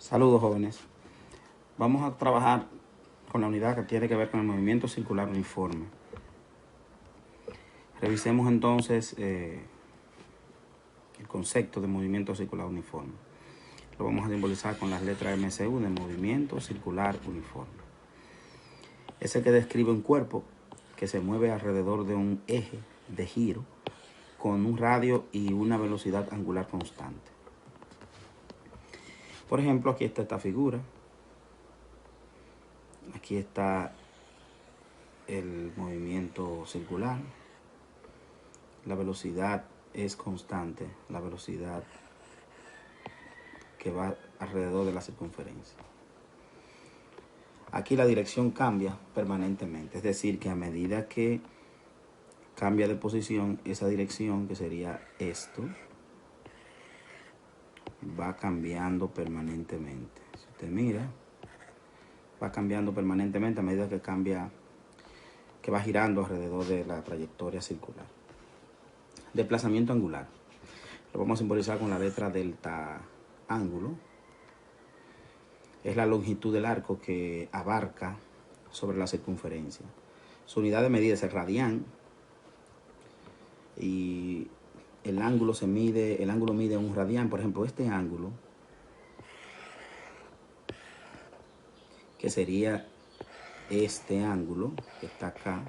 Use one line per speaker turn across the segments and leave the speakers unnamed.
Saludos, jóvenes. Vamos a trabajar con la unidad que tiene que ver con el movimiento circular uniforme. Revisemos entonces el concepto de movimiento circular uniforme. Lo vamos a simbolizar con las letras MCU de movimiento circular uniforme. Es el que describe un cuerpo que se mueve alrededor de un eje de giro con un radio y una velocidad angular constante. Por ejemplo, aquí está esta figura. Aquí está el movimiento circular. La velocidad es constante, la velocidad que va alrededor de la circunferencia. Aquí la dirección cambia permanentemente, es decir, que a medida que cambia de posición, esa dirección, que sería esto, va cambiando permanentemente. Si usted mira, va cambiando permanentemente a medida que cambia, que va girando alrededor de la trayectoria circular. Desplazamiento angular. Lo vamos a simbolizar con la letra delta ángulo. Es la longitud del arco que abarca sobre la circunferencia. Su unidad de medida es el radián y el ángulo mide un radián. Por ejemplo, este ángulo, que sería este ángulo que está acá,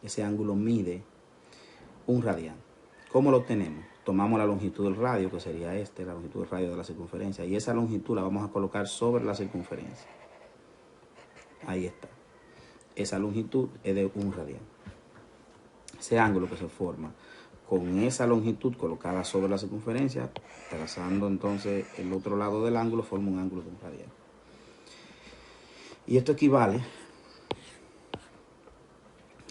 ese ángulo mide un radián. ¿Cómo lo obtenemos? Tomamos la longitud del radio, que sería la longitud del radio de la circunferencia, y esa longitud la vamos a colocar sobre la circunferencia. Ahí está. Esa longitud es de un radián. Ese ángulo que se forma con esa longitud colocada sobre la circunferencia, trazando entonces el otro lado del ángulo, forma un ángulo de un radián. Y esto equivale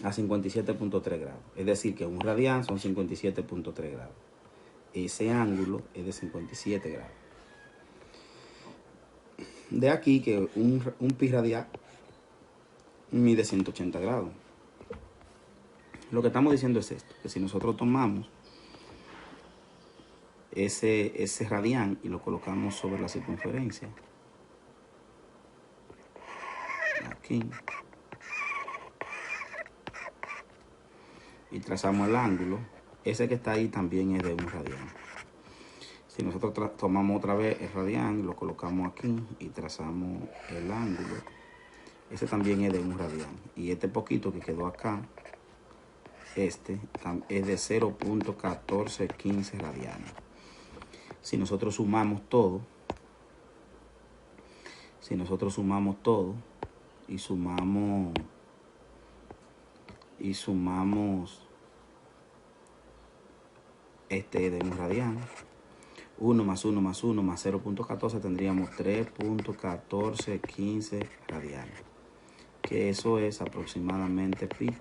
a 57.3 grados. Es decir, que un radián son 57.3 grados. Ese ángulo es de 57 grados. De aquí que un pi radián mide 180 grados. Lo que estamos diciendo es esto, que si nosotros tomamos ese radián y lo colocamos sobre la circunferencia, aquí, y trazamos el ángulo, ese que está ahí también es de un radián. Si nosotros tomamos otra vez el radián, lo colocamos aquí y trazamos el ángulo, ese también es de un radián. Y este poquito que quedó acá, este es de 0.1415 radianes. Si nosotros sumamos todo y sumamos este de un radián, 1 más 1 más 1 más 0.14, tendríamos 3.1415 radianes, que eso es aproximadamente pi.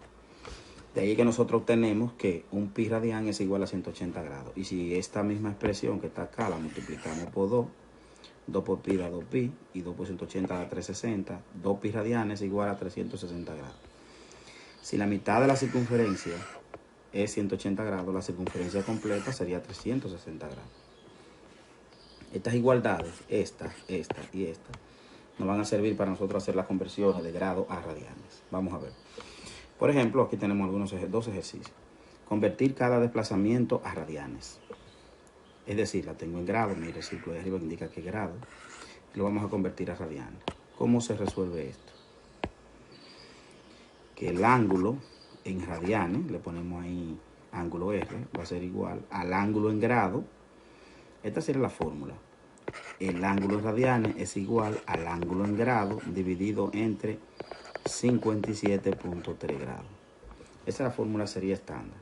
De ahí que nosotros obtenemos que un pi radián es igual a 180 grados. Y si esta misma expresión que está acá la multiplicamos por 2, 2 por pi da 2 pi, y 2 por 180 da 360, 2 pi radianes es igual a 360 grados. Si la mitad de la circunferencia es 180 grados, la circunferencia completa sería 360 grados. Estas igualdades, esta y esta, nos van a servir para nosotros hacer las conversiones de grado a radianes. Vamos a ver. Por ejemplo, aquí tenemos dos ejercicios. Convertir cada desplazamiento a radianes. Es decir, la tengo en grado, mire, el círculo de arriba indica que es grado, y lo vamos a convertir a radianes. ¿Cómo se resuelve esto? Que el ángulo en radianes, le ponemos ahí ángulo R, va a ser igual al ángulo en grado. Esta sería la fórmula. El ángulo en radianes es igual al ángulo en grado dividido entre 57.3 grados. Esa fórmula sería estándar.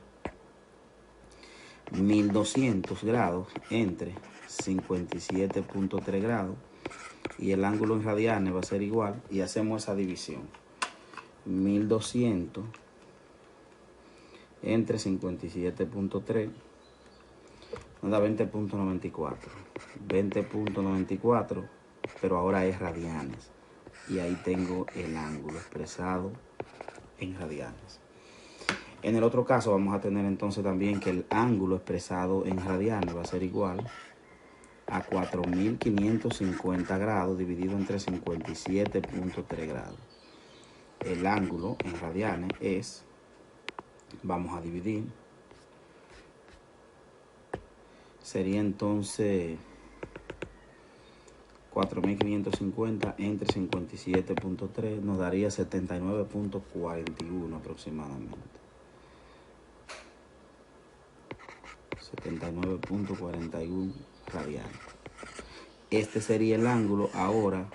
1200 grados entre 57.3 grados y el ángulo en radianes va a ser igual, y hacemos esa división. 1200 entre 57.3 nos da 20.94. 20.94, pero ahora es radianes. Y ahí tengo el ángulo expresado en radianes. En el otro caso vamos a tener entonces también que el ángulo expresado en radianes va a ser igual a 4.550 grados dividido entre 57.3 grados. El ángulo en radianes es, vamos a dividir, sería entonces 4.550 entre 57.3 nos daría 79.41 aproximadamente. 79.41 radianes. Este sería el ángulo ahora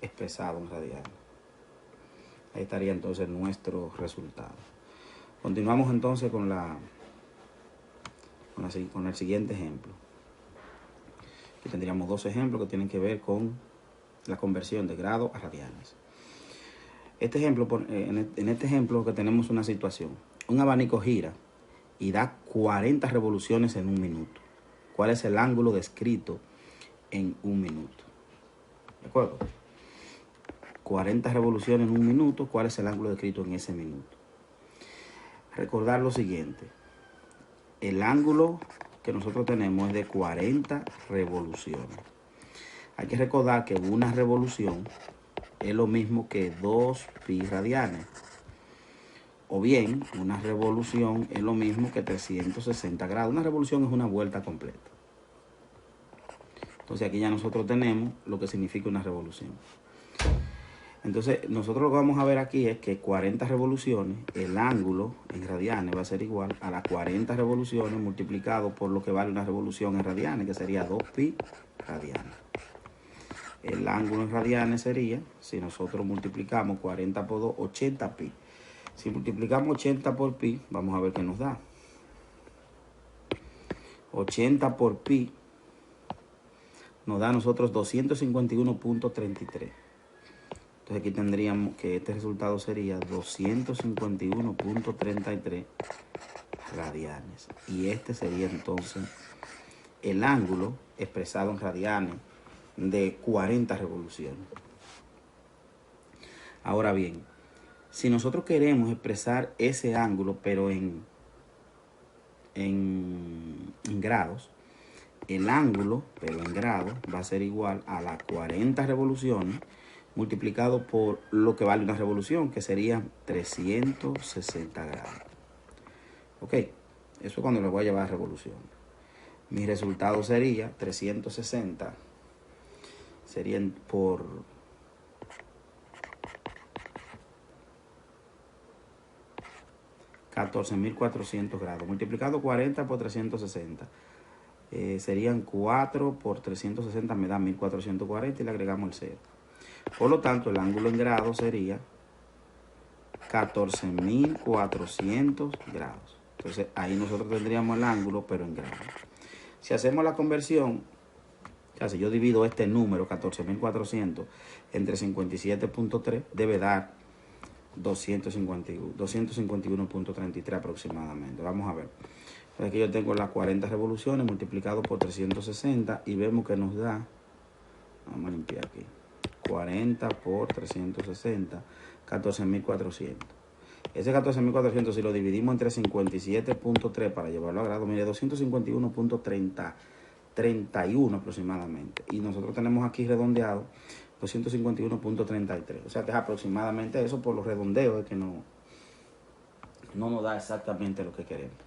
expresado en radianes. Ahí estaría entonces nuestro resultado. Continuamos entonces con el siguiente ejemplo. Aquí tendríamos dos ejemplos que tienen que ver con la conversión de grados a radianes. En este ejemplo que tenemos una situación. Un abanico gira y da 40 revoluciones en un minuto. ¿Cuál es el ángulo descrito en un minuto? ¿De acuerdo? 40 revoluciones en un minuto. ¿Cuál es el ángulo descrito en ese minuto? Recordar lo siguiente. El ángulo que nosotros tenemos es de 40 revoluciones. Hay que recordar que una revolución es lo mismo que 2 pi radianes. O bien, una revolución es lo mismo que 360 grados. Una revolución es una vuelta completa. Entonces aquí ya nosotros tenemos lo que significa una revolución. Entonces nosotros lo que vamos a ver aquí es que 40 revoluciones, el ángulo en radianes va a ser igual a las 40 revoluciones multiplicado por lo que vale una revolución en radianes, que sería 2 pi radianes. El ángulo en radianes sería, si nosotros multiplicamos 40 por 2, 80 pi. Si multiplicamos 80 por pi, vamos a ver qué nos da. 80 por pi nos da a nosotros 251.33. Entonces aquí tendríamos que este resultado sería 251.33 radianes. Y este sería entonces el ángulo expresado en radianes de 40 revoluciones. Ahora bien, si nosotros queremos expresar ese ángulo, pero en grados, el ángulo, pero en grados, va a ser igual a las 40 revoluciones multiplicado por lo que vale una revolución, que sería 360 grados. Ok, eso es cuando le voy a llevar a revolución. Mi resultado sería 360, serían por 14.400 grados. Multiplicado 40 por 360. Serían 4 por 360, me da 1.440 y le agregamos el 0. Por lo tanto, el ángulo en grados sería 14.400 grados. Entonces, ahí nosotros tendríamos el ángulo, pero en grados. Si hacemos la conversión, o sea, si yo divido este número, 14.400, entre 57.3, debe dar 251.33 aproximadamente. Vamos a ver. Entonces aquí yo tengo las 40 revoluciones multiplicado por 360 y vemos que nos da, vamos a limpiar aquí, 40 por 360, 14.400. Ese 14.400 si lo dividimos entre 57.3 para llevarlo a grado, mire, 251.31 aproximadamente. Y nosotros tenemos aquí redondeado 251.33. O sea que es aproximadamente eso, por los redondeos, es que no nos da exactamente lo que queremos.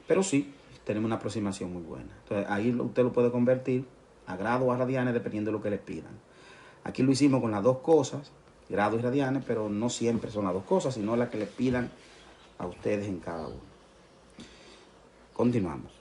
Pero sí, tenemos una aproximación muy buena. Entonces ahí usted lo puede convertir a grados o a radianes dependiendo de lo que le pidan. Aquí lo hicimos con las dos cosas, grados y radianes, pero no siempre son las dos cosas, sino las que le pidan a ustedes en cada uno. Continuamos.